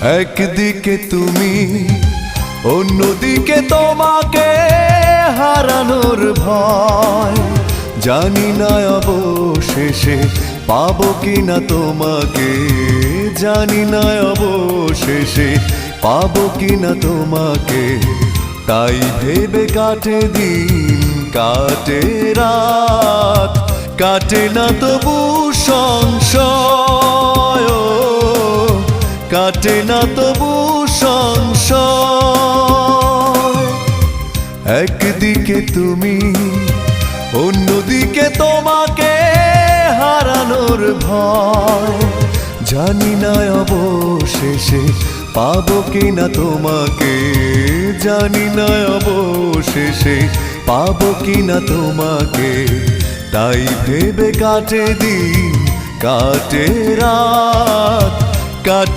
একদিকে তুমি, অন্যদিকে তোমাকে হারানোর ভয়। জানি না অবশেষে পাবো কিনা তোমাকে, জানি না অবশেষে পাবো কিনা তোমাকে। তাই ভেবে কাটে দিন, কাটে রাত, কাটে না তবু সংশয়, কাটে না তবু সংশয়। একদিকে তুমি, অন্যদিকে তোমাকে হারানোর ভয়। জানি না অবশেষে পাবো কিনা তোমাকে, জানি না অবশেষে পাবো কিনা তোমাকে। তাই ভেবে কাটে দিন, কাটে রাত, কাটে